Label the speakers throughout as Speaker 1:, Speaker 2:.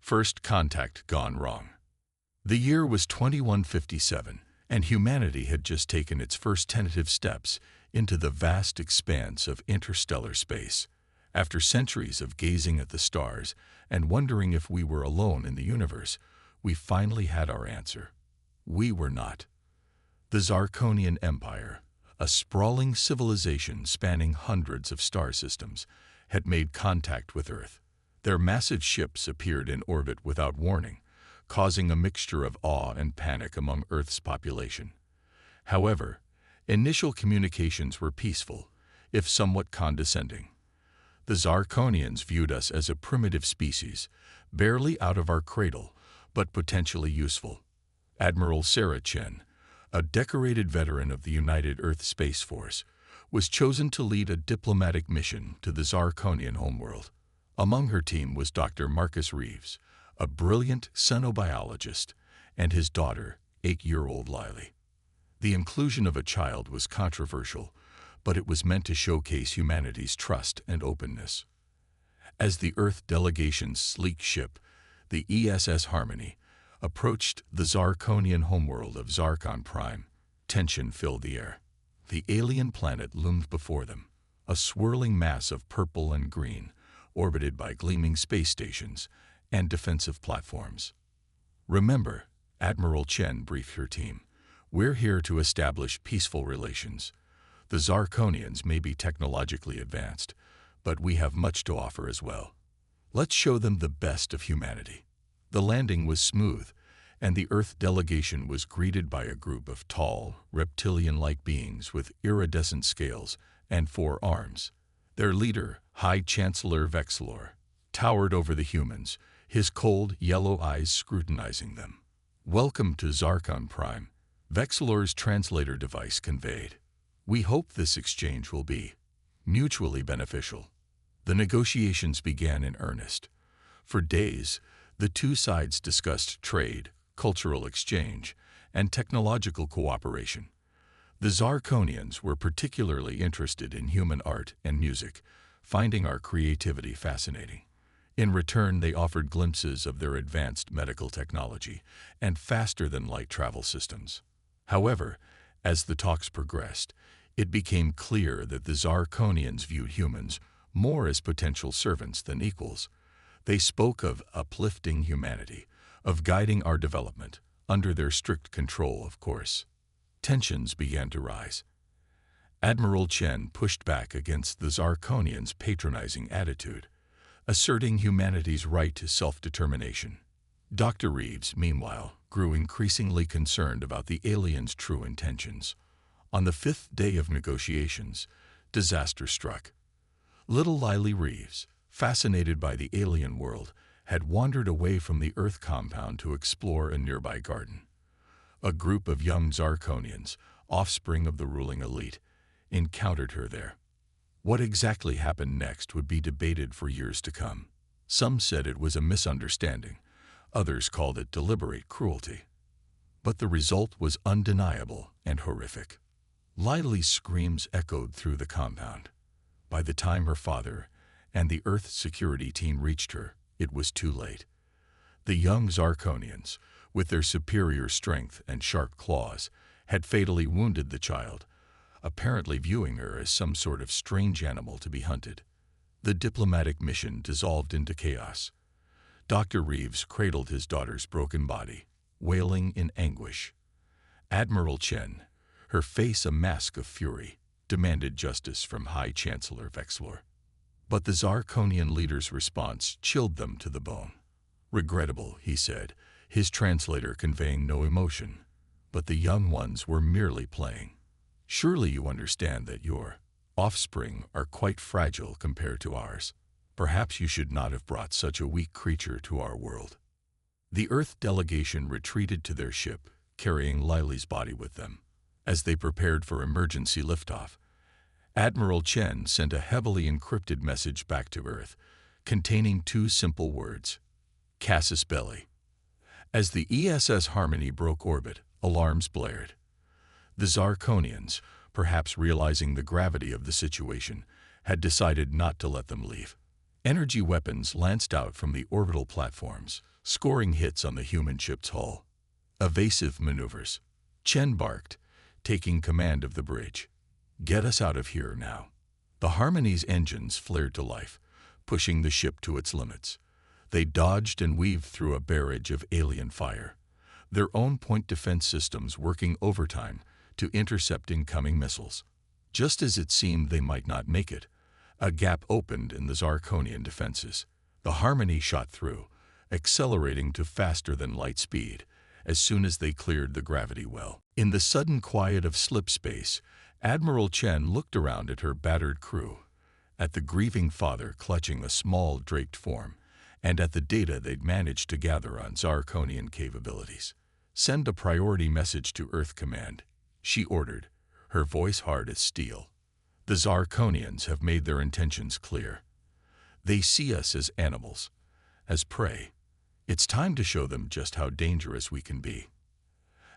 Speaker 1: First contact gone wrong. The year was 2157, and humanity had just taken its first tentative steps into the vast expanse of interstellar space. After centuries of gazing at the stars and wondering if we were alone in the universe, we finally had our answer. We were not. The Zarkonian Empire, a sprawling civilization spanning hundreds of star systems, had made contact with Earth. Their massive ships appeared in orbit without warning, causing a mixture of awe and panic among Earth's population. However, initial communications were peaceful, if somewhat condescending. The Zarkonians viewed us as a primitive species, barely out of our cradle, but potentially useful. Admiral Sarah Chen, a decorated veteran of the United Earth Space Force, was chosen to lead a diplomatic mission to the Zarkonian homeworld. Among her team was Dr. Marcus Reeves, a brilliant xenobiologist, and his daughter, 8-year-old Lily. The inclusion of a child was controversial, but it was meant to showcase humanity's trust and openness. As the Earth delegation's sleek ship, the ESS Harmony, approached the Zarkonian homeworld of Zarkon Prime, tension filled the air. The alien planet loomed before them, a swirling mass of purple and green, orbited by gleaming space stations and defensive platforms. Remember, Admiral Chen briefed her team, we're here to establish peaceful relations. The Zarkonians may be technologically advanced, but we have much to offer as well. Let's show them the best of humanity. The landing was smooth, and the Earth delegation was greeted by a group of tall, reptilian-like beings with iridescent scales and 4 arms. Their leader, High Chancellor Vexilor, towered over the humans, his cold, yellow eyes scrutinizing them. "Welcome to Zarkon Prime," Vexilor's translator device conveyed. "We hope this exchange will be mutually beneficial." The negotiations began in earnest. For days, the two sides discussed trade, cultural exchange, and technological cooperation. The Zarkonians were particularly interested in human art and music, finding our creativity fascinating. In return, they offered glimpses of their advanced medical technology and faster-than-light travel systems. However, as the talks progressed, it became clear that the Zarkonians viewed humans more as potential servants than equals. They spoke of uplifting humanity, of guiding our development, under their strict control, of course. Tensions began to rise. Admiral Chen pushed back against the Zarkonians' patronizing attitude, asserting humanity's right to self-determination. Dr. Reeves, meanwhile, grew increasingly concerned about the aliens' true intentions. On the 5th day of negotiations, disaster struck. Little Lily Reeves, fascinated by the alien world, had wandered away from the Earth compound to explore a nearby garden. A group of young Zarkonians, offspring of the ruling elite, encountered her there. What exactly happened next would be debated for years to come. Some said it was a misunderstanding, others called it deliberate cruelty. But the result was undeniable and horrific. Lily's screams echoed through the compound. By the time her father and the Earth security team reached her, it was too late. The young Zarkonians, with their superior strength and sharp claws, had fatally wounded the child, apparently viewing her as some sort of strange animal to be hunted. The diplomatic mission dissolved into chaos. Dr. Reeves cradled his daughter's broken body, wailing in anguish. Admiral Chen, her face a mask of fury, demanded justice from High Chancellor Vexilor. But the Zarkonian leader's response chilled them to the bone. "Regrettable," he said, his translator conveying no emotion. "But the young ones were merely playing. Surely you understand that your offspring are quite fragile compared to ours. Perhaps you should not have brought such a weak creature to our world." The Earth delegation retreated to their ship, carrying Lily's body with them. As they prepared for emergency liftoff, Admiral Chen sent a heavily encrypted message back to Earth, containing 2 simple words: Casus Belli. As the ESS Harmony broke orbit, alarms blared. The Zarkonians, perhaps realizing the gravity of the situation, had decided not to let them leave. Energy weapons lanced out from the orbital platforms, scoring hits on the human ship's hull. Evasive maneuvers. Chen barked, taking command of the bridge. Get us out of here now. The Harmony's engines flared to life, pushing the ship to its limits. They dodged and weaved through a barrage of alien fire, their own point defense systems working overtime to intercept incoming missiles. Just as it seemed they might not make it, a gap opened in the Zarkonian defenses. The Harmony shot through, accelerating to faster-than-light speed as soon as they cleared the gravity well. In the sudden quiet of slip space, Admiral Chen looked around at her battered crew, at the grieving father clutching a small draped form, and at the data they'd managed to gather on Zarkonian capabilities. "Send a priority message to Earth Command," she ordered, her voice hard as steel. "The Zarkonians have made their intentions clear. They see us as animals, as prey. It's time to show them just how dangerous we can be."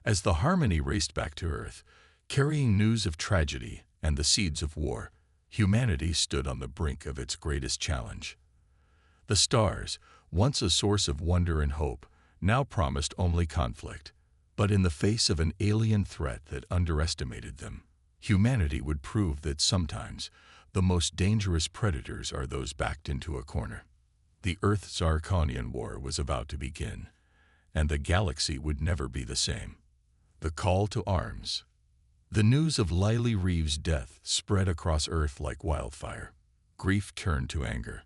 Speaker 1: As the Harmony raced back to Earth, carrying news of tragedy and the seeds of war, humanity stood on the brink of its greatest challenge. The stars, once a source of wonder and hope, now promised only conflict. But in the face of an alien threat that underestimated them, humanity would prove that sometimes the most dangerous predators are those backed into a corner. The Earth-Zarkonian War was about to begin, and the galaxy would never be the same. The call to arms. The news of Lily Reeve's death spread across Earth like wildfire. Grief turned to anger,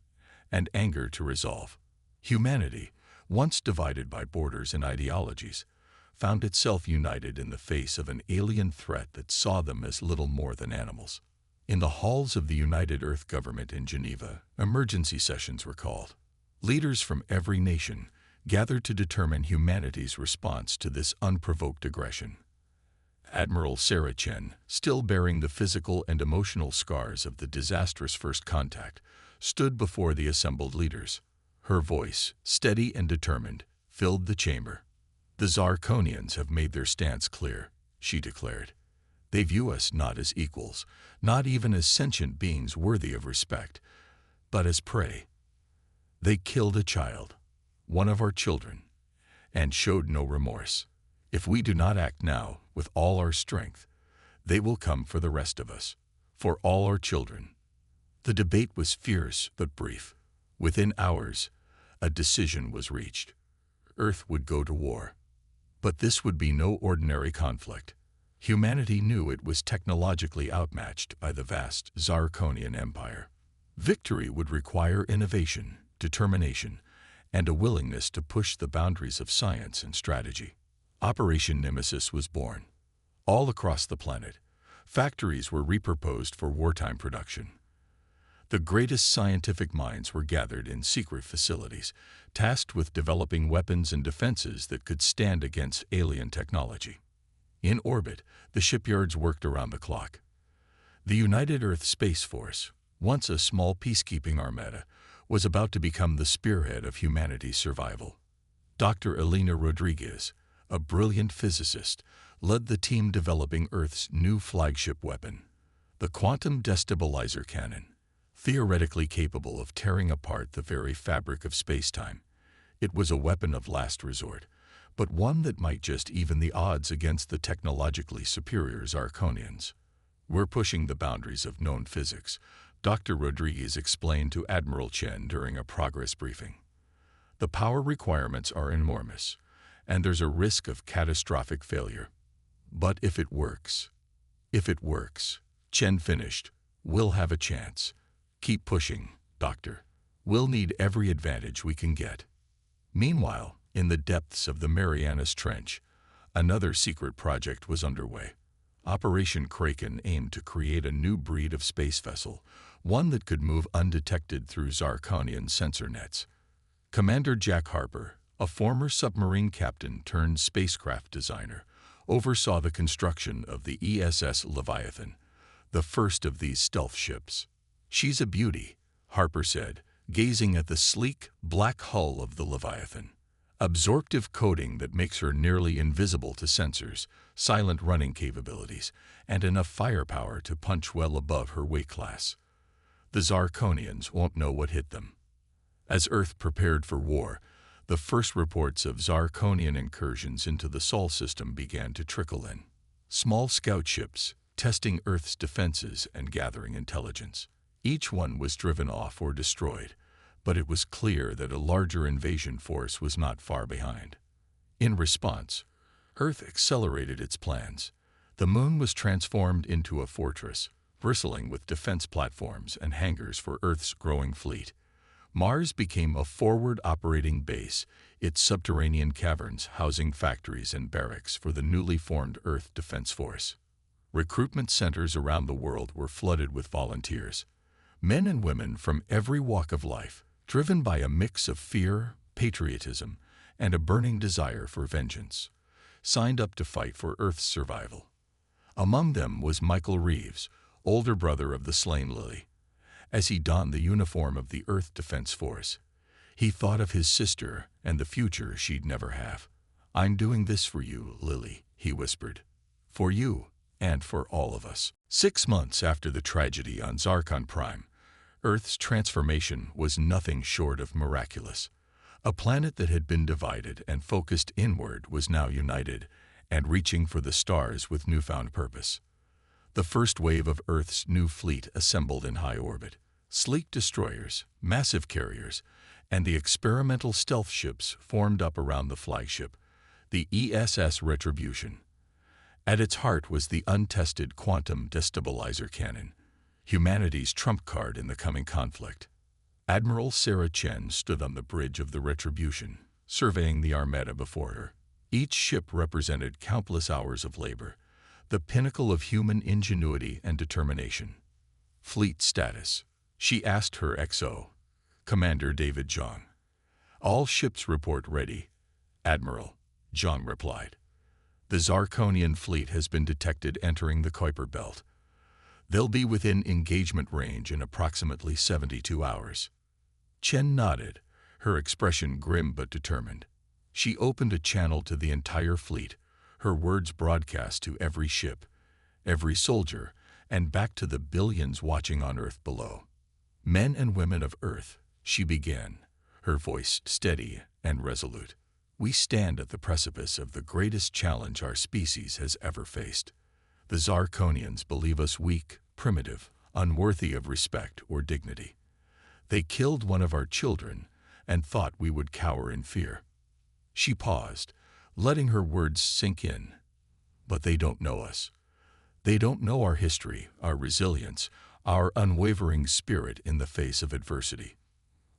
Speaker 1: and anger to resolve. Humanity, once divided by borders and ideologies, found itself united in the face of an alien threat that saw them as little more than animals. In the halls of the United Earth Government in Geneva, emergency sessions were called. Leaders from every nation gathered to determine humanity's response to this unprovoked aggression. Admiral Sarah Chen, still bearing the physical and emotional scars of the disastrous first contact, stood before the assembled leaders. Her voice, steady and determined, filled the chamber. "The Zarkonians have made their stance clear," she declared. "They view us not as equals, not even as sentient beings worthy of respect, but as prey. They killed a child, one of our children, and showed no remorse. If we do not act now with all our strength, they will come for the rest of us, for all our children." The debate was fierce but brief. Within hours, a decision was reached. Earth would go to war. But this would be no ordinary conflict. Humanity knew it was technologically outmatched by the vast Zarkonian Empire. Victory would require innovation, determination, and a willingness to push the boundaries of science and strategy. Operation Nemesis was born. All across the planet, factories were repurposed for wartime production. The greatest scientific minds were gathered in secret facilities, tasked with developing weapons and defenses that could stand against alien technology. In orbit, the shipyards worked around the clock. The United Earth Space Force, once a small peacekeeping armada, was about to become the spearhead of humanity's survival. Dr. Elena Rodriguez, a brilliant physicist, led the team developing Earth's new flagship weapon, the quantum destabilizer cannon. Theoretically capable of tearing apart the very fabric of space-time, it was a weapon of last resort, but one that might just even the odds against the technologically superior Zarkonians. "We're pushing the boundaries of known physics," Dr. Rodriguez explained to Admiral Chen during a progress briefing. "The power requirements are enormous, and there's a risk of catastrophic failure. But if it works, Chen finished, we'll have a chance. Keep pushing, Doctor. We'll need every advantage we can get." Meanwhile, in the depths of the Marianas Trench, another secret project was underway. Operation Kraken aimed to create a new breed of space vessel, one that could move undetected through Zarkonian sensor nets. Commander Jack Harper, a former submarine captain turned spacecraft designer, oversaw the construction of the ESS Leviathan, the first of these stealth ships. "She's a beauty," Harper said, gazing at the sleek, black hull of the Leviathan. Absorptive coating that makes her nearly invisible to sensors, silent running capabilities, and enough firepower to punch well above her weight class. The Zarkonians won't know what hit them. As Earth prepared for war, the first reports of Zarkonian incursions into the Sol system began to trickle in. Small scout ships, testing Earth's defenses and gathering intelligence. Each one was driven off or destroyed, but it was clear that a larger invasion force was not far behind. In response, Earth accelerated its plans. The moon was transformed into a fortress, bristling with defense platforms and hangars for Earth's growing fleet. Mars became a forward operating base, its subterranean caverns housing factories and barracks for the newly formed Earth Defense Force. Recruitment centers around the world were flooded with volunteers, men and women from every walk of life, driven by a mix of fear, patriotism, and a burning desire for vengeance, signed up to fight for Earth's survival. Among them was Michael Reeves, older brother of the slain Lily. As he donned the uniform of the Earth Defense Force, he thought of his sister and the future she'd never have. "I'm doing this for you, Lily," he whispered. "For you, and for all of us." 6 months after the tragedy on Zarkon Prime, Earth's transformation was nothing short of miraculous. A planet that had been divided and focused inward was now united and reaching for the stars with newfound purpose. The first wave of Earth's new fleet assembled in high orbit. Sleek destroyers, massive carriers, and the experimental stealth ships formed up around the flagship, the ESS Retribution. At its heart was the untested quantum destabilizer cannon, humanity's trump card in the coming conflict. Admiral Sarah Chen stood on the bridge of the Retribution, surveying the armada before her. Each ship represented countless hours of labor, the pinnacle of human ingenuity and determination. "Fleet status," she asked her XO, Commander David Zhang. "All ships report ready, Admiral," Zhang replied. "The Zarkonian fleet has been detected entering the Kuiper Belt. They'll be within engagement range in approximately 72 hours. Chen nodded, her expression grim but determined. She opened a channel to the entire fleet, her words broadcast to every ship, every soldier, and back to the billions watching on Earth below. "Men and women of Earth," she began, her voice steady and resolute. "We stand at the precipice of the greatest challenge our species has ever faced. The Zarkonians believe us weak, primitive, unworthy of respect or dignity. They killed one of our children and thought we would cower in fear." She paused, letting her words sink in. "But they don't know us. They don't know our history, our resilience, our unwavering spirit in the face of adversity.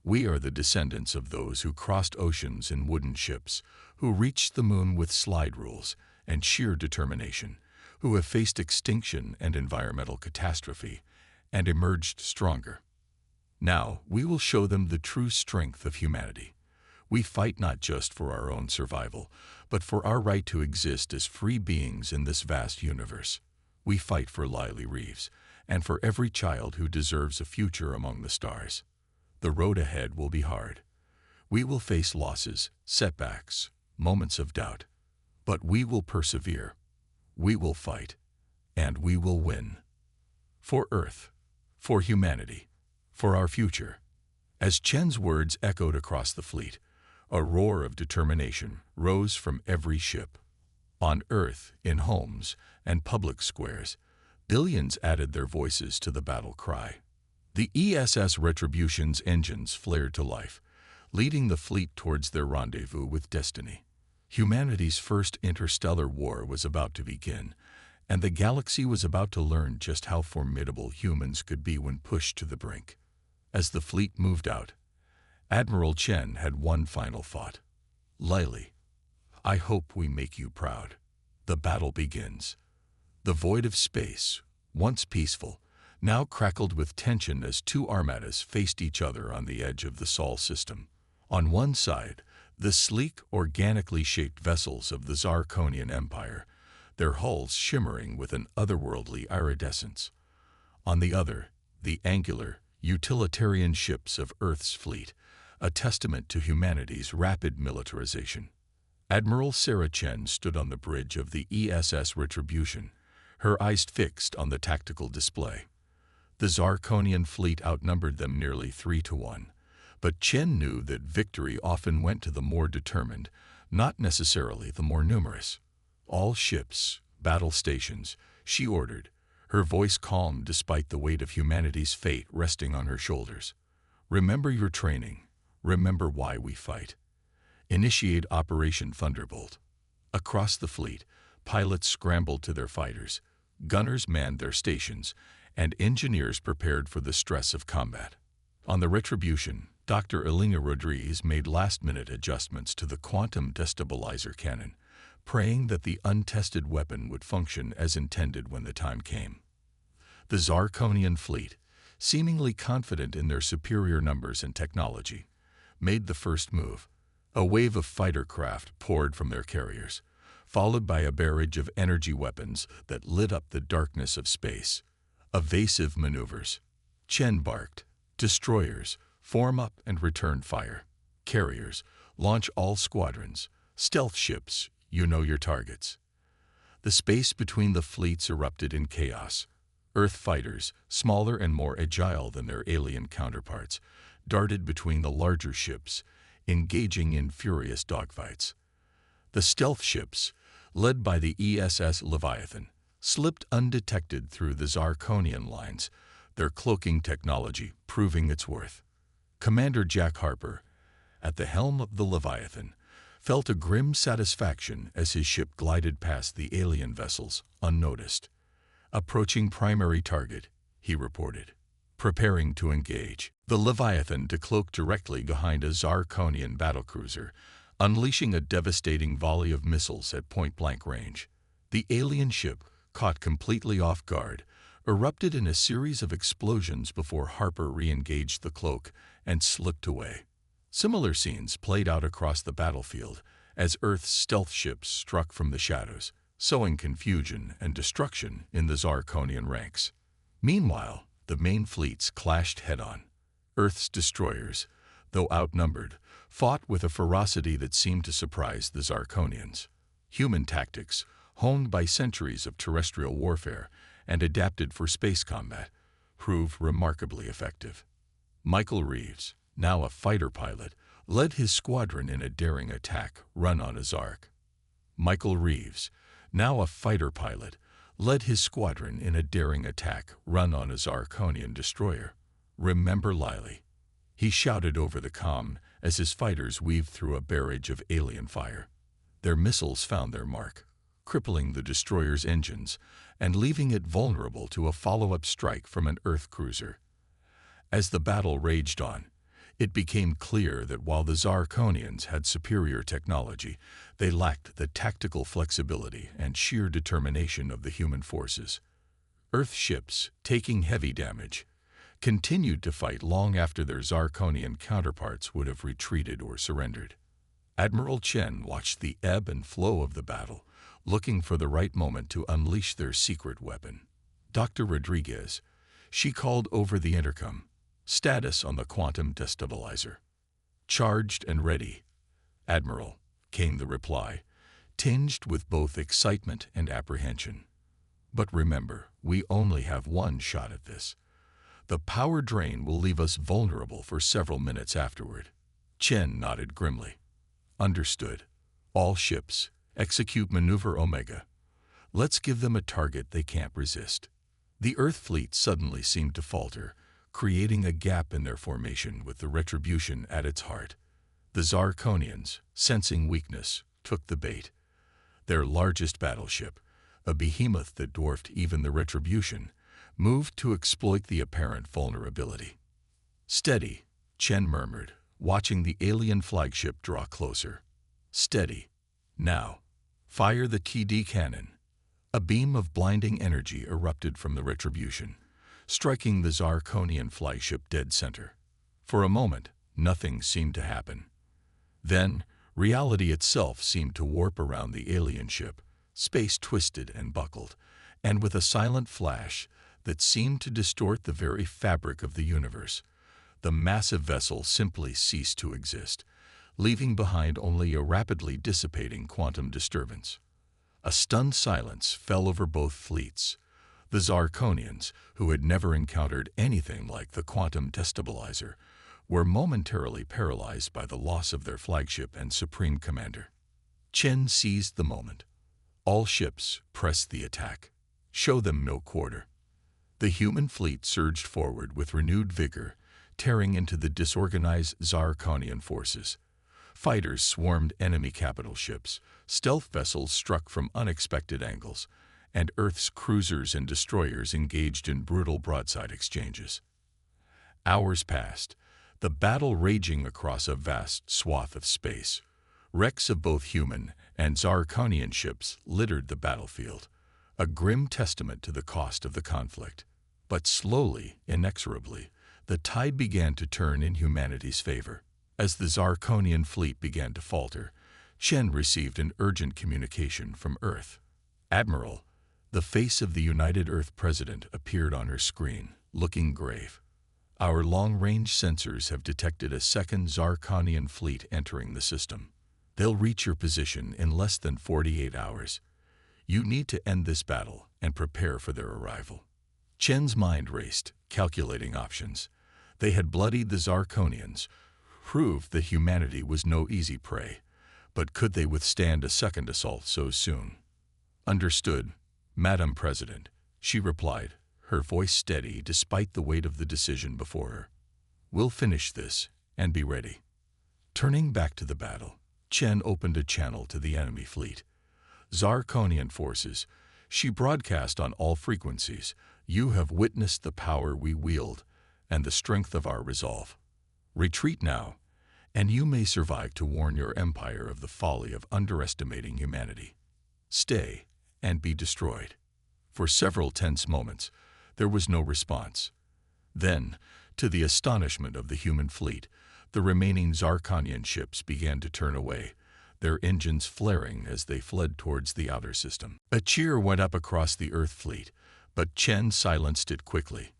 Speaker 1: We are the descendants of those who crossed oceans in wooden ships, who reached the moon with slide rules and sheer determination, who have faced extinction and environmental catastrophe and emerged stronger. Now we will show them the true strength of humanity. We fight not just for our own survival, but for our right to exist as free beings in this vast universe. We fight for Lily Reeves, and for every child who deserves a future among the stars. The road ahead will be hard. We will face losses, setbacks, moments of doubt. But we will persevere. We will fight. And we will win. For Earth, for humanity, for our future." As Chen's words echoed across the fleet, a roar of determination rose from every ship. On Earth, in homes and public squares, billions added their voices to the battle cry. The ESS Retribution's engines flared to life, leading the fleet towards their rendezvous with destiny. Humanity's first interstellar war was about to begin, and the galaxy was about to learn just how formidable humans could be when pushed to the brink. As the fleet moved out, Admiral Chen had one final thought. "Lily, I hope we make you proud. The battle begins." The void of space, once peaceful, now crackled with tension as two armadas faced each other on the edge of the Sol system. On one side, the sleek, organically shaped vessels of the Zarkonian Empire, their hulls shimmering with an otherworldly iridescence. On the other, the angular, utilitarian ships of Earth's fleet, a testament to humanity's rapid militarization. Admiral Sarah Chen stood on the bridge of the ESS Retribution, her eyes fixed on the tactical display. The Zarkonian fleet outnumbered them nearly 3-1, But Chen knew that victory often went to the more determined, not necessarily the more numerous. "All ships, battle stations," she ordered, her voice calm despite the weight of humanity's fate resting on her shoulders. "Remember your training. Remember why we fight. Initiate Operation Thunderbolt." Across the fleet, pilots scrambled to their fighters, gunners manned their stations, and engineers prepared for the stress of combat. On the Retribution, Dr. Elena Rodriguez made last-minute adjustments to the quantum destabilizer cannon, praying that the untested weapon would function as intended when the time came. The Zarkonian fleet, seemingly confident in their superior numbers and technology, made the first move. A wave of fighter craft poured from their carriers, followed by a barrage of energy weapons that lit up the darkness of space. Evasive maneuvers. Chen barked. "Destroyers, form up and return fire. Carriers, launch all squadrons. Stealth ships, you know your targets." The space between the fleets erupted in chaos. Earth fighters, smaller and more agile than their alien counterparts, darted between the larger ships, engaging in furious dogfights. The stealth ships, led by the ESS Leviathan, slipped undetected through the Zarkonian lines, their cloaking technology proving its worth. Commander Jack Harper, at the helm of the Leviathan, felt a grim satisfaction as his ship glided past the alien vessels, unnoticed. "Approaching primary target," he reported, preparing to engage. The Leviathan decloaked directly behind a Zarkonian battlecruiser, unleashing a devastating volley of missiles at point-blank range. The alien ship, caught completely off guard, erupted in a series of explosions before Harper re-engaged the cloak and slipped away. Similar scenes played out across the battlefield as Earth's stealth ships struck from the shadows, sowing confusion and destruction in the Zarkonian ranks. Meanwhile, the main fleets clashed head-on. Earth's destroyers, though outnumbered, fought with a ferocity that seemed to surprise the Zarkonians. Human tactics, honed by centuries of terrestrial warfare and adapted for space combat, proved remarkably effective. Michael Reeves, now a fighter pilot, led his squadron in a daring attack run on a Zark. Michael Reeves, now a fighter pilot, led his squadron in a daring attack run on a Zarkonian destroyer. "Remember Lily," he shouted over the comm as his fighters weaved through a barrage of alien fire. Their missiles found their mark, crippling the destroyer's engines and leaving it vulnerable to a follow-up strike from an Earth cruiser. As the battle raged on, it became clear that while the Zarkonians had superior technology, they lacked the tactical flexibility and sheer determination of the human forces. Earth ships, taking heavy damage, continued to fight long after their Zarkonian counterparts would have retreated or surrendered. Admiral Chen watched the ebb and flow of the battle, looking for the right moment to unleash their secret weapon. "Dr. Rodriguez," she called over the intercom. "Status on the quantum destabilizer." "Charged and ready, Admiral," came the reply, tinged with both excitement and apprehension. "But remember, we only have one shot at this. The power drain will leave us vulnerable for several minutes afterward." Chen nodded grimly. "Understood. All ships, execute Maneuver Omega. Let's give them a target they can't resist." The Earth fleet suddenly seemed to falter, creating a gap in their formation with the Retribution at its heart. The Zarkonians, sensing weakness, took the bait. Their largest battleship, a behemoth that dwarfed even the Retribution, moved to exploit the apparent vulnerability. "Steady," Chen murmured, watching the alien flagship draw closer. "Steady. Now, fire the TD cannon." A beam of blinding energy erupted from the Retribution, striking the Zarkonian flagship dead center. For a moment, nothing seemed to happen. Then, reality itself seemed to warp around the alien ship. Space twisted and buckled, and with a silent flash that seemed to distort the very fabric of the universe, the massive vessel simply ceased to exist, leaving behind only a rapidly dissipating quantum disturbance. A stunned silence fell over both fleets. The Zarkonians, who had never encountered anything like the quantum destabilizer, were momentarily paralyzed by the loss of their flagship and supreme commander. Chen seized the moment. All ships, press the attack. Show them no quarter. The human fleet surged forward with renewed vigor, tearing into the disorganized Zarkonian forces. Fighters swarmed enemy capital ships, stealth vessels struck from unexpected angles, and Earth's cruisers and destroyers engaged in brutal broadside exchanges. Hours passed, the battle raging across a vast swath of space. Wrecks of both human and Zarkonian ships littered the battlefield, a grim testament to the cost of the conflict. But slowly, inexorably, the tide began to turn in humanity's favor. As the Zarkonian fleet began to falter, Chen received an urgent communication from Earth. "Admiral," the face of the United Earth President appeared on her screen, looking grave. "Our long-range sensors have detected a second Zarkonian fleet entering the system. They'll reach your position in less than 48 hours. You need to end this battle and prepare for their arrival." Chen's mind raced, calculating options. They had bloodied the Zarkonians, proved that humanity was no easy prey, but could they withstand a second assault so soon? "Understood, Madam President," she replied, her voice steady despite the weight of the decision before her. "We'll finish this and be ready." Turning back to the battle, Chen opened a channel to the enemy fleet. "Zarkonian forces," she broadcast on all frequencies, "you have witnessed the power we wield and the strength of our resolve. Retreat now, and you may survive to warn your empire of the folly of underestimating humanity. Stay and be destroyed." For several tense moments, there was no response. Then, to the astonishment of the human fleet, the remaining Zarkonian ships began to turn away, their engines flaring as they fled towards the outer system. A cheer went up across the Earth fleet, but Chen silenced it quickly.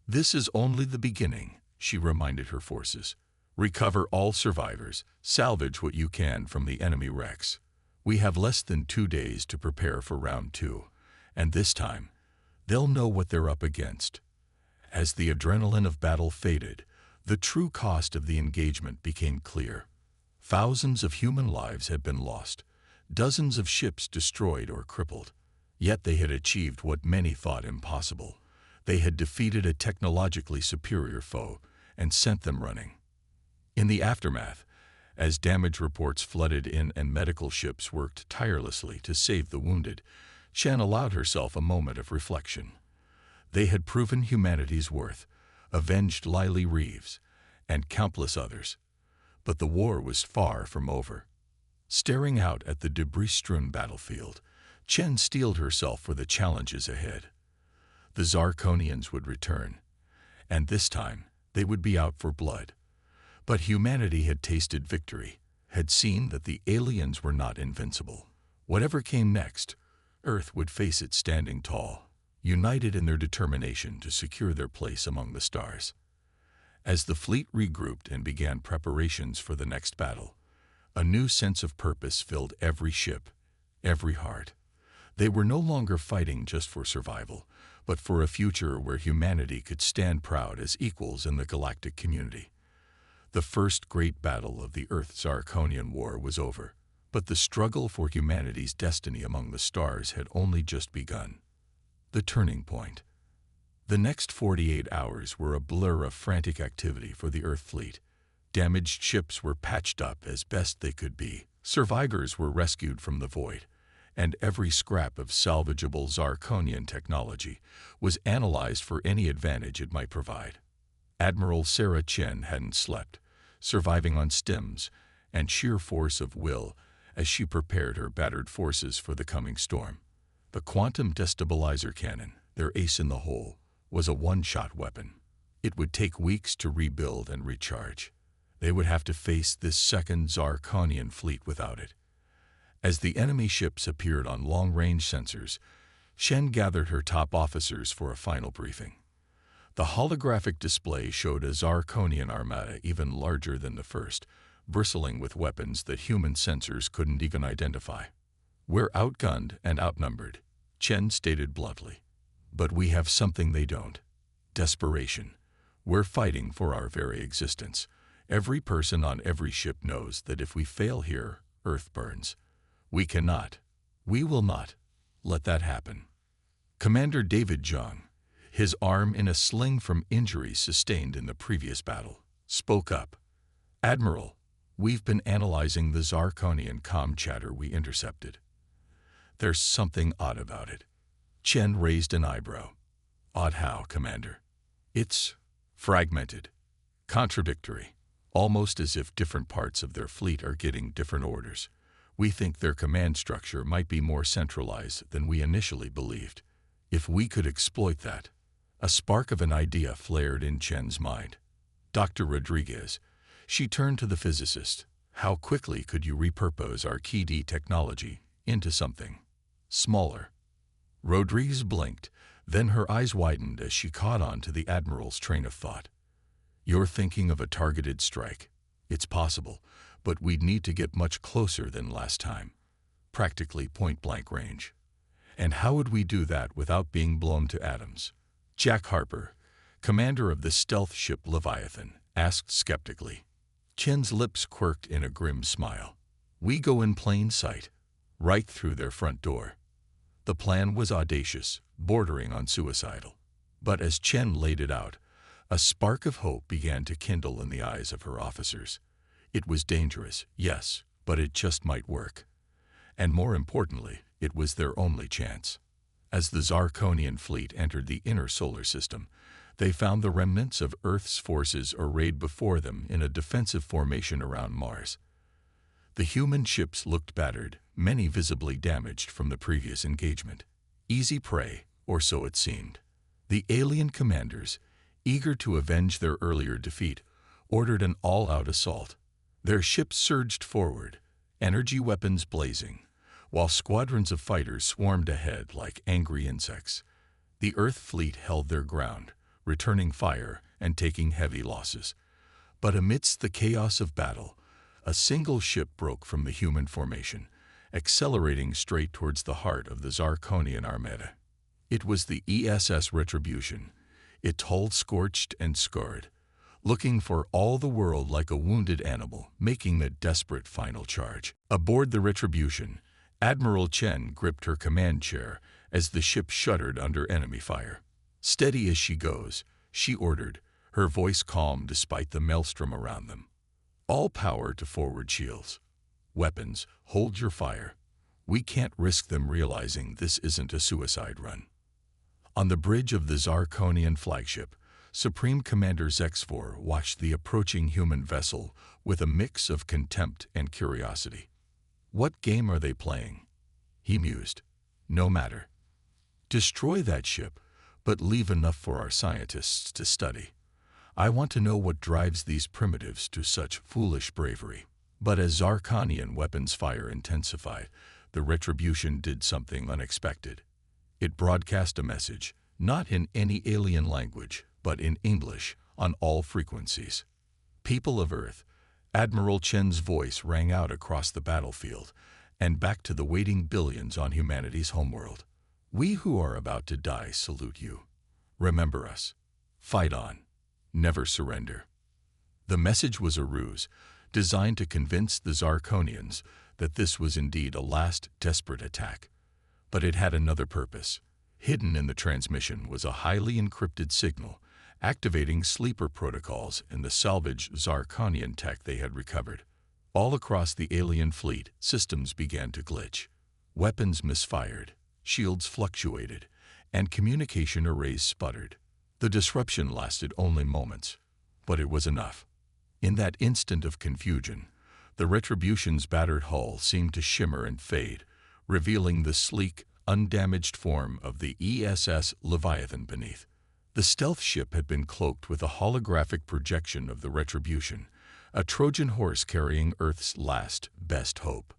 Speaker 1: "This is only the beginning," she reminded her forces. "Recover all survivors, salvage what you can from the enemy wrecks. We have less than 2 days to prepare for round 2, and this time, they'll know what they're up against." As the adrenaline of battle faded, the true cost of the engagement became clear. Thousands of human lives had been lost, dozens of ships destroyed or crippled. Yet they had achieved what many thought impossible. They had defeated a technologically superior foe and sent them running. In the aftermath, as damage reports flooded in and medical ships worked tirelessly to save the wounded, Chen allowed herself a moment of reflection. They had proven humanity's worth, avenged Lily Reeves, and countless others. But the war was far from over. Staring out at the debris-strewn battlefield, Chen steeled herself for the challenges ahead. The Zarkonians would return, and this time they would be out for blood. But humanity had tasted victory, had seen that the aliens were not invincible. Whatever came next, Earth would face it standing tall, united in their determination to secure their place among the stars. As the fleet regrouped and began preparations for the next battle, a new sense of purpose filled every ship, every heart. They were no longer fighting just for survival, but for a future where humanity could stand proud as equals in the galactic community. The first great battle of the Earth-Zarkonian War was over, but the struggle for humanity's destiny among the stars had only just begun. The turning point. The next 48 hours were a blur of frantic activity for the Earth fleet. Damaged ships were patched up as best they could be. Survivors were rescued from the void, and every scrap of salvageable Zarkonian technology was analyzed for any advantage it might provide. Admiral Sarah Chen hadn't slept, surviving on stims and sheer force of will as she prepared her battered forces for the coming storm. The quantum destabilizer cannon, their ace in the hole, was a one-shot weapon. It would take weeks to rebuild and recharge. They would have to face this second Zarkonian fleet without it. As the enemy ships appeared on long-range sensors, Shen gathered her top officers for a final briefing. The holographic display showed a Zarkonian armada even larger than the first, bristling with weapons that human sensors couldn't even identify. "We're outgunned and outnumbered," Chen stated bluntly. "But we have something they don't: desperation. We're fighting for our very existence. Every person on every ship knows that if we fail here, Earth burns. We will not let that happen. Commander David Jung, his arm in a sling from injuries sustained in the previous battle, spoke up. Admiral, we've been analyzing the Zarkonian comm chatter we intercepted. There's something odd about it. Chen raised an eyebrow. Odd how, Commander? It's fragmented, contradictory, almost as if different parts of their fleet are getting different orders. We think their command structure might be more centralized than we initially believed. If we could exploit that. A spark of an idea flared in Chen's mind. Dr. Rodriguez, she turned to the physicist. How quickly could you repurpose our key technology into something smaller? Rodriguez blinked, then her eyes widened as she caught on to the Admiral's train of thought. You're thinking of a targeted strike. It's possible, but we'd need to get much closer than last time. Practically point-blank range. And how would we do that without being blown to atoms? Jack Harper, commander of the stealth ship Leviathan, asked skeptically. Chen's lips quirked in a grim smile. We go in plain sight, right through their front door. The plan was audacious, bordering on suicidal. But as Chen laid it out, a spark of hope began to kindle in the eyes of her officers. It was dangerous, yes, but it just might work. And more importantly, it was their only chance. As the Zarkonian fleet entered the inner solar system, they found the remnants of Earth's forces arrayed before them in a defensive formation around Mars. The human ships looked battered, many visibly damaged from the previous engagement. Easy prey, or so it seemed. The alien commanders, eager to avenge their earlier defeat, ordered an all-out assault. Their ships surged forward, energy weapons blazing, while squadrons of fighters swarmed ahead like angry insects. The Earth fleet held their ground, returning fire and taking heavy losses. But amidst the chaos of battle, a single ship broke from the human formation, accelerating straight towards the heart of the Zarkonian Armada. It was the ESS Retribution, its hull scorched and scarred, looking for all the world like a wounded animal, making the desperate final charge. Aboard the Retribution, Admiral Chen gripped her command chair as the ship shuddered under enemy fire. Steady as she goes, she ordered, her voice calm despite the maelstrom around them. All power to forward shields. Weapons, hold your fire. We can't risk them realizing this isn't a suicide run. On the bridge of the Zarkonian flagship, Supreme Commander Zexfor watched the approaching human vessel with a mix of contempt and curiosity. What game are they playing? He mused. No matter. Destroy that ship, but leave enough for our scientists to study. I want to know what drives these primitives to such foolish bravery. But as Zarkonian weapons fire intensified, the Retribution did something unexpected. It broadcast a message, not in any alien language, but in English, on all frequencies. People of Earth, Admiral Chen's voice rang out across the battlefield and back to the waiting billions on humanity's homeworld. We who are about to die salute you. Remember us. Fight on. Never surrender. The message was a ruse, designed to convince the Zarkonians that this was indeed a last desperate attack. But it had another purpose. Hidden in the transmission was a highly encrypted signal, activating sleeper protocols in the salvaged Zarkonian tech they had recovered. All across the alien fleet, systems began to glitch. Weapons misfired, shields fluctuated, and communication arrays sputtered. The disruption lasted only moments, but it was enough. In that instant of confusion, the Retribution's battered hull seemed to shimmer and fade, revealing the sleek, undamaged form of the ESS Leviathan beneath. The stealth ship had been cloaked with a holographic projection of the Retribution, a Trojan horse carrying Earth's last, best hope.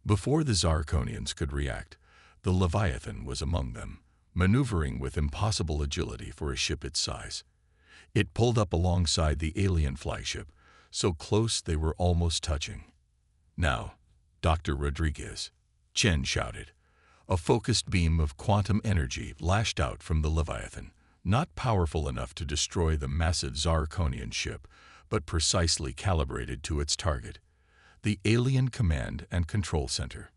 Speaker 1: Before the Zarkonians could react, the Leviathan was among them, maneuvering with impossible agility for a ship its size. It pulled up alongside the alien flagship, so close they were almost touching. Now, Dr. Rodriguez, Chen shouted. A focused beam of quantum energy lashed out from the Leviathan, not powerful enough to destroy the massive Zarkonian ship, but precisely calibrated to its target, the alien command and control center.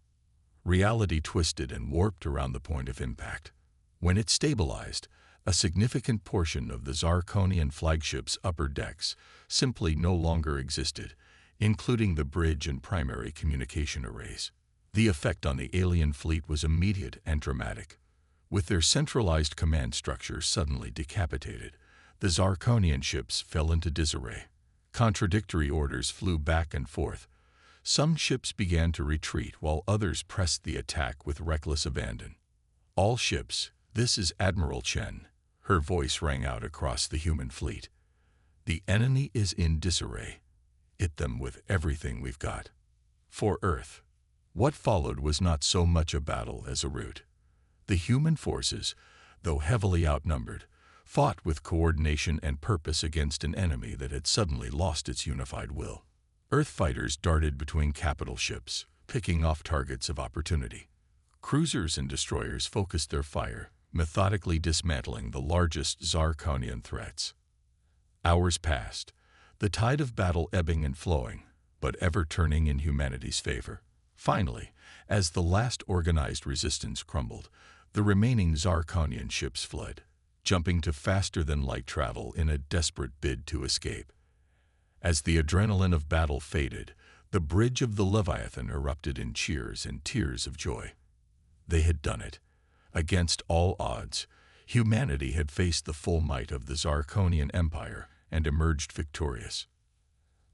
Speaker 1: Reality twisted and warped around the point of impact. When it stabilized, a significant portion of the Zarkonian flagship's upper decks simply no longer existed, including the bridge and primary communication arrays. The effect on the alien fleet was immediate and dramatic. With their centralized command structure suddenly decapitated, the Zarkonian ships fell into disarray. Contradictory orders flew back and forth. Some ships began to retreat while others pressed the attack with reckless abandon. All ships, this is Admiral Chen. Her voice rang out across the human fleet. The enemy is in disarray. Hit them with everything we've got. For Earth. What followed was not so much a battle as a rout. The human forces, though heavily outnumbered, fought with coordination and purpose against an enemy that had suddenly lost its unified will. Earth fighters darted between capital ships, picking off targets of opportunity. Cruisers and destroyers focused their fire, methodically dismantling the largest Zarkonian threats. Hours passed, the tide of battle ebbing and flowing, but ever turning in humanity's favor. Finally, as the last organized resistance crumbled, the remaining Zarkonian ships fled, jumping to faster-than-light travel in a desperate bid to escape. As the adrenaline of battle faded, the bridge of the Leviathan erupted in cheers and tears of joy. They had done it. Against all odds, humanity had faced the full might of the Zarkonian Empire and emerged victorious.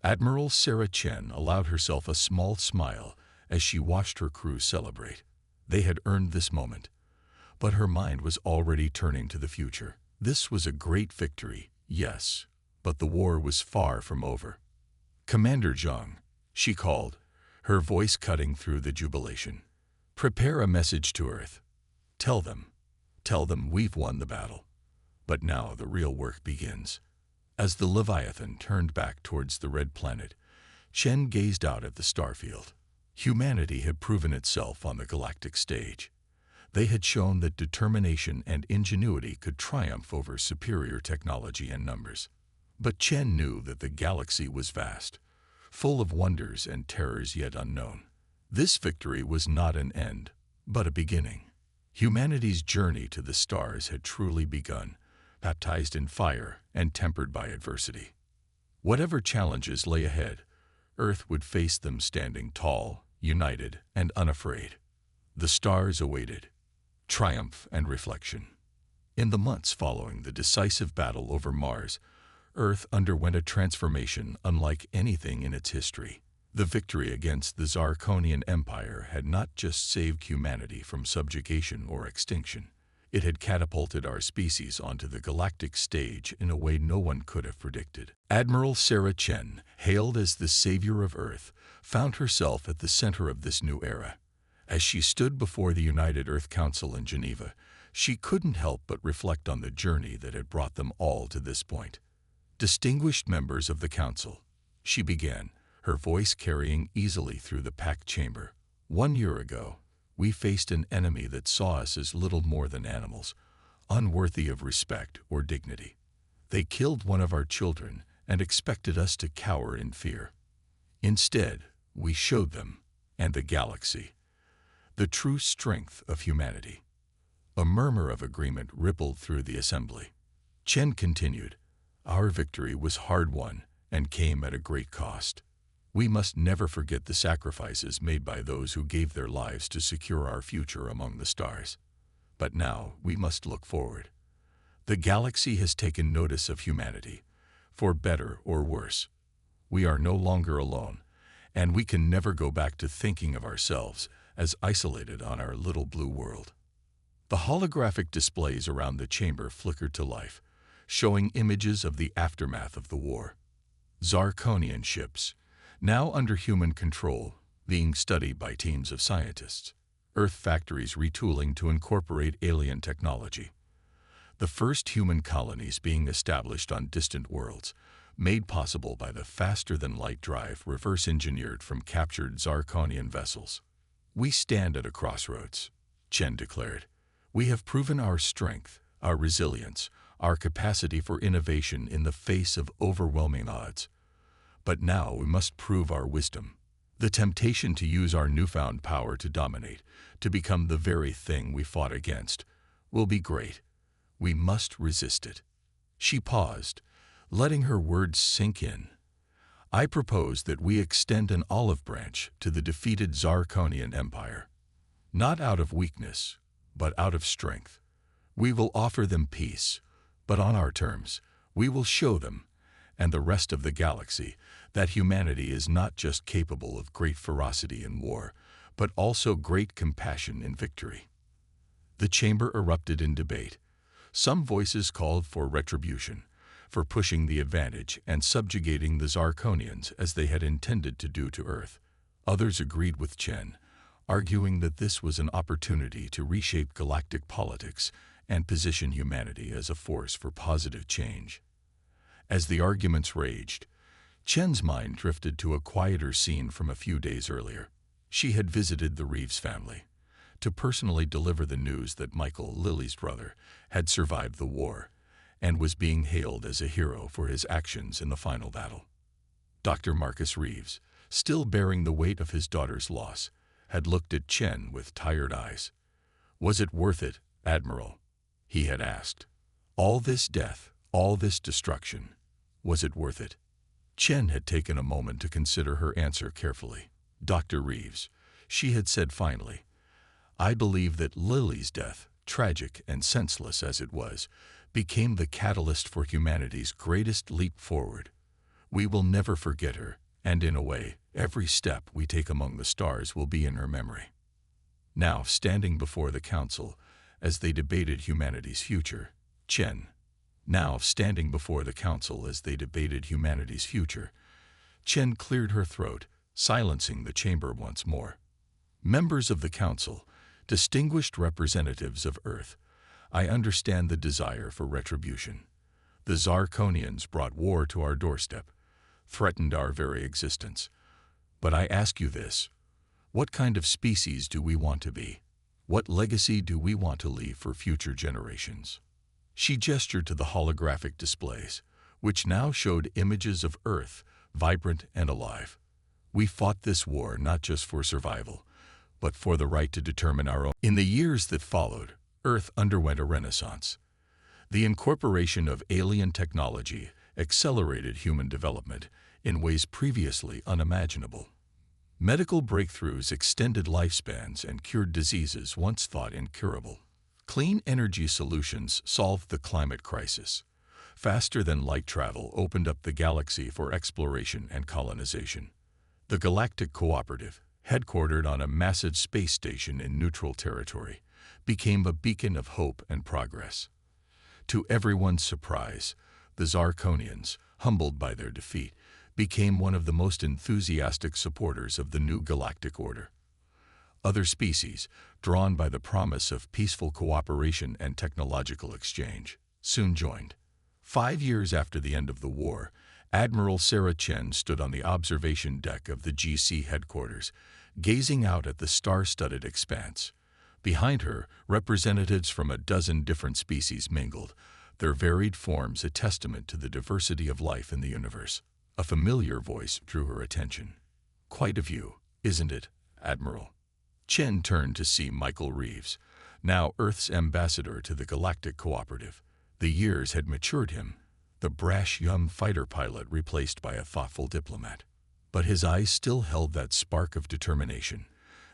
Speaker 1: Admiral Sarah Chen allowed herself a small smile as she watched her crew celebrate. They had earned this moment. But her mind was already turning to the future. This was a great victory, yes, but the war was far from over. "Commander Zhang," she called, her voice cutting through the jubilation. "Prepare a message to Earth. Tell them we've won the battle. But now the real work begins." As the Leviathan turned back towards the red planet, Chen gazed out at the starfield. Humanity had proven itself on the galactic stage. They had shown that determination and ingenuity could triumph over superior technology and numbers. But Chen knew that the galaxy was vast, full of wonders and terrors yet unknown. This victory was not an end, but a beginning. Humanity's journey to the stars had truly begun, baptized in fire and tempered by adversity. Whatever challenges lay ahead, Earth would face them standing tall, united, and unafraid. The stars awaited triumph and reflection. In the months following the decisive battle over Mars, Earth underwent a transformation unlike anything in its history. The victory against the Zarkonian Empire had not just saved humanity from subjugation or extinction. It had catapulted our species onto the galactic stage in a way no one could have predicted. Admiral Sarah Chen, hailed as the savior of Earth, found herself at the center of this new era. As she stood before the United Earth Council in Geneva, she couldn't help but reflect on the journey that had brought them all to this point. "Distinguished members of the Council," she began, her voice carrying easily through the packed chamber. "1 year ago, we faced an enemy that saw us as little more than animals, unworthy of respect or dignity. They killed one of our children and expected us to cower in fear. Instead, we showed them, and the galaxy, the true strength of humanity." A murmur of agreement rippled through the assembly. Chen continued, "Our victory was hard-won and came at a great cost. We must never forget the sacrifices made by those who gave their lives to secure our future among the stars. But now we must look forward. The galaxy has taken notice of humanity, for better or worse. We are no longer alone, and we can never go back to thinking of ourselves as isolated on our little blue world." The holographic displays around the chamber flickered to life, showing images of the aftermath of the war. Zarkonian ships, now under human control, being studied by teams of scientists. Earth factories retooling to incorporate alien technology. The first human colonies being established on distant worlds, made possible by the faster-than-light drive reverse-engineered from captured Zarkonian vessels. "We stand at a crossroads," Chen declared. "We have proven our strength, our resilience, our capacity for innovation in the face of overwhelming odds. But now we must prove our wisdom. The temptation to use our newfound power to dominate, to become the very thing we fought against, will be great. We must resist it." She paused, letting her words sink in. "I propose that we extend an olive branch to the defeated Zarkonian Empire. Not out of weakness, but out of strength. We will offer them peace, but on our terms. We will show them, and the rest of the galaxy, that humanity is not just capable of great ferocity in war, but also great compassion in victory." The chamber erupted in debate. Some voices called for retribution, for pushing the advantage and subjugating the Zarkonians as they had intended to do to Earth. Others agreed with Chen, arguing that this was an opportunity to reshape galactic politics and position humanity as a force for positive change. As the arguments raged, Chen's mind drifted to a quieter scene from a few days earlier. She had visited the Reeves family to personally deliver the news that Michael, Lily's brother, had survived the war and was being hailed as a hero for his actions in the final battle. Dr. Marcus Reeves, still bearing the weight of his daughter's loss, had looked at Chen with tired eyes. "Was it worth it, Admiral?" he had asked. "All this death, all this destruction, was it worth it?" Chen had taken a moment to consider her answer carefully. "Dr. Reeves," she had said finally, "I believe that Lily's death, tragic and senseless as it was, became the catalyst for humanity's greatest leap forward. We will never forget her, and in a way, every step we take among the stars will be in her memory." Now, standing before the Council as they debated humanity's future, Chen cleared her throat, silencing the chamber once more. "Members of the Council, distinguished representatives of Earth, I understand the desire for retribution. The Zarkonians brought war to our doorstep, threatened our very existence. But I ask you this: what kind of species do we want to be? What legacy do we want to leave for future generations?" She gestured to the holographic displays, which now showed images of Earth, vibrant and alive. "We fought this war not just for survival, but for the right to determine our own." In the years that followed, Earth underwent a renaissance. The incorporation of alien technology accelerated human development in ways previously unimaginable. Medical breakthroughs extended lifespans and cured diseases once thought incurable. Clean energy solutions solved the climate crisis. Faster-than-light travel opened up the galaxy for exploration and colonization. The Galactic Cooperative, headquartered on a massive space station in neutral territory, became a beacon of hope and progress. To everyone's surprise, the Zarkonians, humbled by their defeat, became one of the most enthusiastic supporters of the new galactic order. Other species, drawn by the promise of peaceful cooperation and technological exchange, soon joined. 5 years after the end of the war, Admiral Sarah Chen stood on the observation deck of the GC headquarters, gazing out at the star-studded expanse. Behind her, representatives from a dozen different species mingled, their varied forms a testament to the diversity of life in the universe. A familiar voice drew her attention. "Quite a view, isn't it, Admiral?" Chen turned to see Michael Reeves, now Earth's ambassador to the Galactic Cooperative. The years had matured him, the brash young fighter pilot replaced by a thoughtful diplomat. But his eyes still held that spark of determination,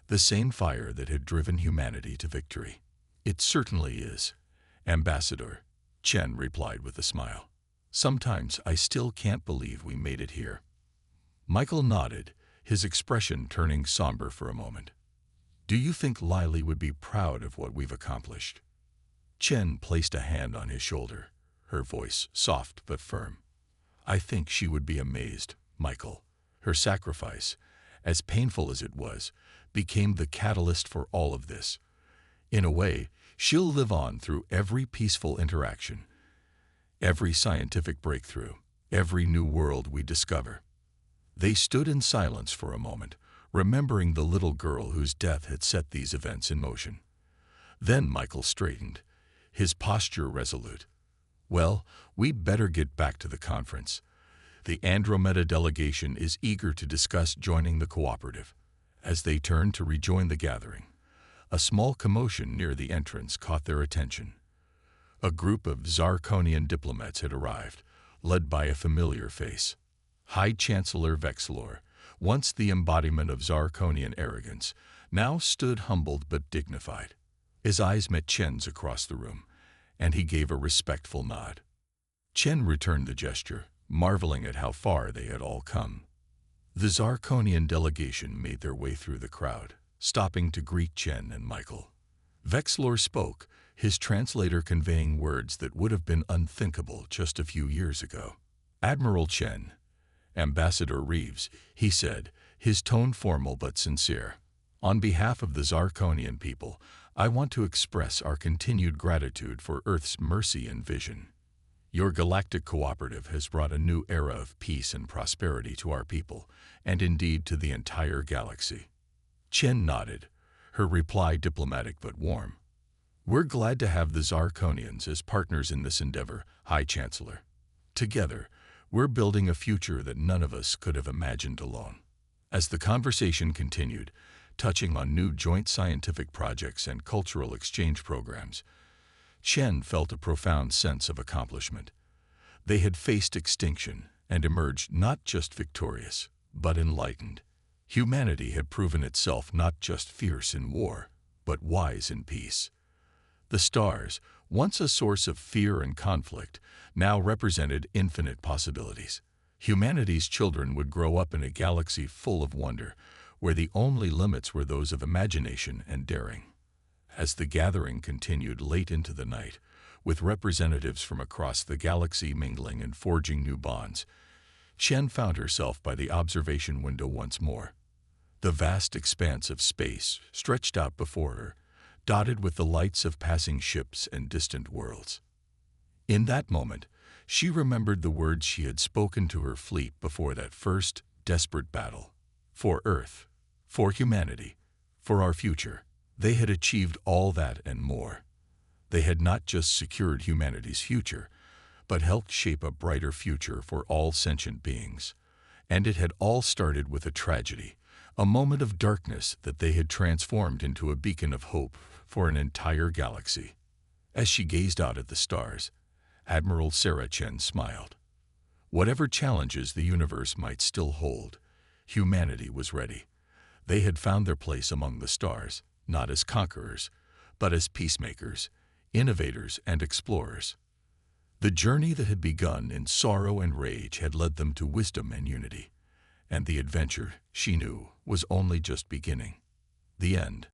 Speaker 1: the same fire that had driven humanity to victory. "It certainly is, Ambassador," Chen replied with a smile. "Sometimes I still can't believe we made it here." Michael nodded, his expression turning somber for a moment. "Do you think Lily would be proud of what we've accomplished?" Chen placed a hand on his shoulder, her voice soft but firm. "I think she would be amazed, Michael. Her sacrifice, as painful as it was, became the catalyst for all of this. In a way, she'll live on through every peaceful interaction, every scientific breakthrough, every new world we discover." They stood in silence for a moment, remembering the little girl whose death had set these events in motion. Then Michael straightened, his posture resolute. Well, we better get back to the conference. The Andromeda delegation is eager to discuss joining the cooperative. As they turned to rejoin the gathering, a small commotion near the entrance caught their attention. A group of Zarkonian diplomats had arrived, led by a familiar face. High Chancellor Vexlor, once the embodiment of Zarkonian arrogance, now stood humbled but dignified. His eyes met Chen's across the room, and he gave a respectful nod. Chen returned the gesture, marveling at how far they had all come. The Zarkonian delegation made their way through the crowd, stopping to greet Chen and Michael. Vexlor spoke, his translator conveying words that would have been unthinkable just a few years ago. Admiral Chen, Ambassador Reeves, he said, his tone formal but sincere. On behalf of the Zarkonian people, I want to express our continued gratitude for Earth's mercy and vision. Your Galactic Cooperative has brought a new era of peace and prosperity to our people, and indeed to the entire galaxy. Chen nodded, her reply diplomatic but warm. We're glad to have the Zarkonians as partners in this endeavor, High Chancellor. Together, we're building a future that none of us could have imagined alone. As the conversation continued, touching on new joint scientific projects and cultural exchange programs, Chen felt a profound sense of accomplishment. They had faced extinction and emerged not just victorious, but enlightened. Humanity had proven itself not just fierce in war, but wise in peace. The stars, once a source of fear and conflict, now represented infinite possibilities. Humanity's children would grow up in a galaxy full of wonder, where the only limits were those of imagination and daring. As the gathering continued late into the night, with representatives from across the galaxy mingling and forging new bonds, Chen found herself by the observation window once more. The vast expanse of space stretched out before her, dotted with the lights of passing ships and distant worlds. In that moment, she remembered the words she had spoken to her fleet before that first desperate battle. For Earth, for humanity, for our future. They had achieved all that and more. They had not just secured humanity's future, but helped shape a brighter future for all sentient beings. And it had all started with a tragedy, a moment of darkness that they had transformed into a beacon of hope for an entire galaxy. As she gazed out at the stars, Admiral Sarah Chen smiled. Whatever challenges the universe might still hold, humanity was ready. They had found their place among the stars, not as conquerors, but as peacemakers, innovators, and explorers. The journey that had begun in sorrow and rage had led them to wisdom and unity, and the adventure, she knew, was only just beginning. The end.